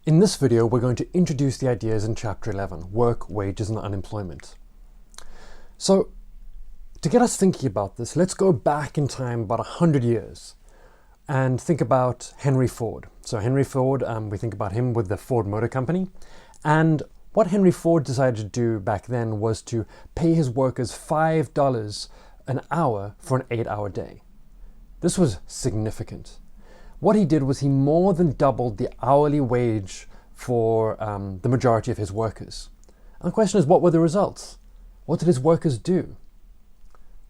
In this video, we're going to introduce the ideas in Chapter 11, Work, Wages and Unemployment. So, to get us thinking about this, let's go back in time about 100 years and think about Henry Ford. So Henry Ford, we think about him with the Ford Motor Company. And what Henry Ford decided to do back then was to pay his workers $5 an hour for an 8-hour day. This was significant. What he did was he more than doubled the hourly wage for the majority of his workers. And the question is, what were the results? What did his workers do?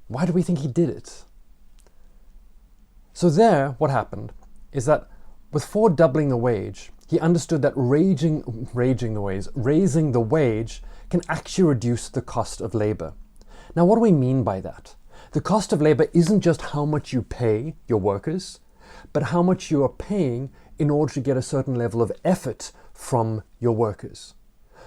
Why do we think he did it? So there, what happened is that with Ford doubling the wage, he understood that raising the wage can actually reduce the cost of labor. Now, what do we mean by that? The cost of labor isn't just how much you pay your workers, but how much you are paying in order to get a certain level of effort from your workers.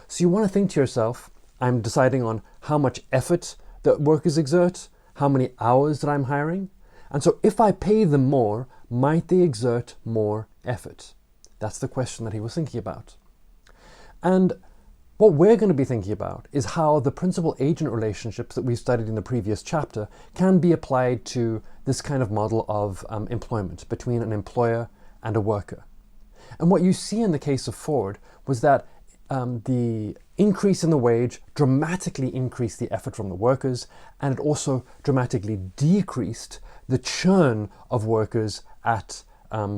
So you want to think to yourself, I'm deciding on how much effort the workers exert, how many hours that I'm hiring, and so if I pay them more, might they exert more effort? That's the question that he was thinking about. And what we're going to be thinking about is how the principal-agent relationships that we studied in the previous chapter can be applied to this kind of model of employment between an employer and a worker. And what you see in the case of Ford was that the increase in the wage dramatically increased the effort from the workers, and it also dramatically decreased the churn of workers at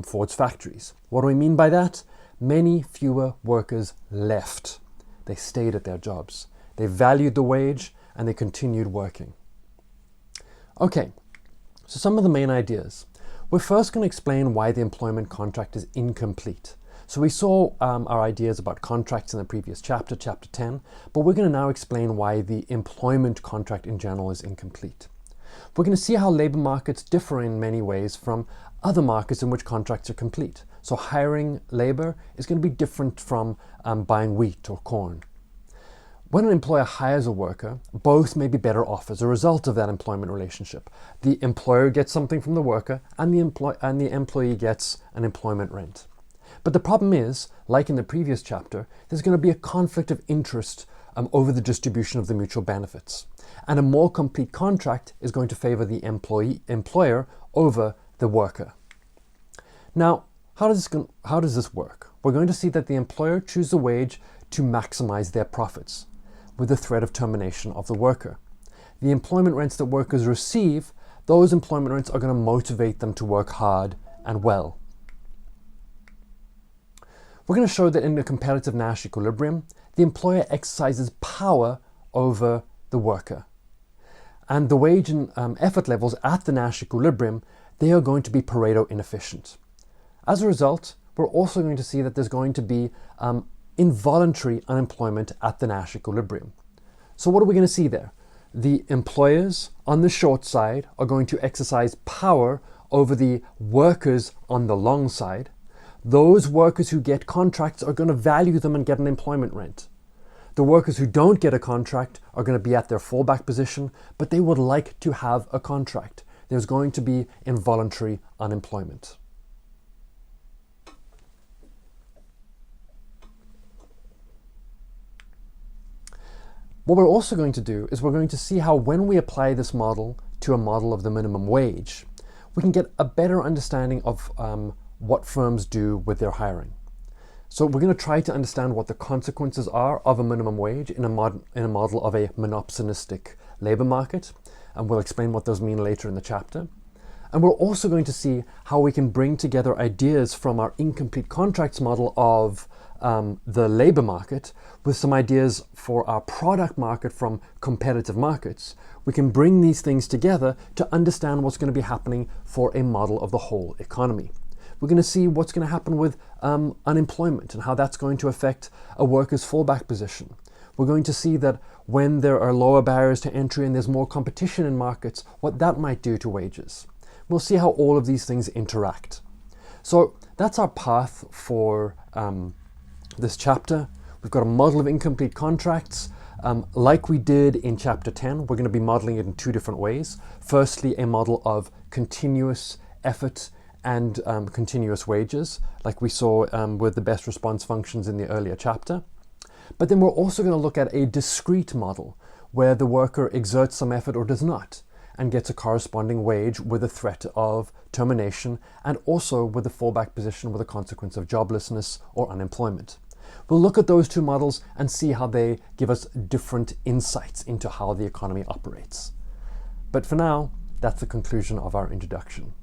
Ford's factories. What do we mean by that? Many fewer workers left. They stayed at their jobs. They valued the wage and they continued working. Okay, so some of the main ideas. We're first going to explain why the employment contract is incomplete. So we saw our ideas about contracts in the previous chapter, chapter 10, but we're going to now explain why the employment contract in general is incomplete. We're going to see how labor markets differ in many ways from other markets in which contracts are complete. So hiring labor is going to be different from buying wheat or corn. When an employer hires a worker, both may be better off as a result of that employment relationship. The employer gets something from the worker, and the employee gets an employment rent. But the problem is, like in the previous chapter, there's going to be a conflict of interest over the distribution of the mutual benefits. And a more complete contract is going to favor the employer over the worker. Now, how does this work? We're going to see that the employer chooses a wage to maximize their profits, with the threat of termination of the worker. The employment rents that workers receive, those employment rents are going to motivate them to work hard and well. We're going to show that in a competitive Nash equilibrium, the employer exercises power over the worker. And the wage and effort levels at the Nash equilibrium, they are going to be Pareto inefficient. As a result, we're also going to see that there's going to be involuntary unemployment at the Nash equilibrium. So what are we going to see there? The employers on the short side are going to exercise power over the workers on the long side. Those workers who get contracts are going to value them and get an employment rent. The workers who don't get a contract are going to be at their fallback position, but they would like to have a contract. There's going to be involuntary unemployment. What we're also going to do is we're going to see how when we apply this model to a model of the minimum wage, we can get a better understanding of what firms do with their hiring. So we're going to try to understand what the consequences are of a minimum wage in a model of a monopsonistic labor market, and we'll explain what those mean later in the chapter. And we're also going to see how we can bring together ideas from our incomplete contracts model of the labor market with some ideas for our product market from competitive markets. We can bring these things together to understand what's going to be happening for a model of the whole economy. We're going to see what's going to happen with unemployment and how that's going to affect a worker's fallback position. We're going to see that when there are lower barriers to entry and there's more competition in markets, what that might do to wages. We'll see how all of these things interact. So that's our path for this chapter. We've got a model of incomplete contracts. Like we did in chapter 10, we're going to be modeling it in two different ways. Firstly, a model of continuous effort and continuous wages, like we saw with the best response functions in the earlier chapter. But then we're also going to look at a discrete model where the worker exerts some effort or does not and gets a corresponding wage with a threat of termination and also with a fallback position with a consequence of joblessness or unemployment. We'll look at those two models and see how they give us different insights into how the economy operates. But for now, that's the conclusion of our introduction.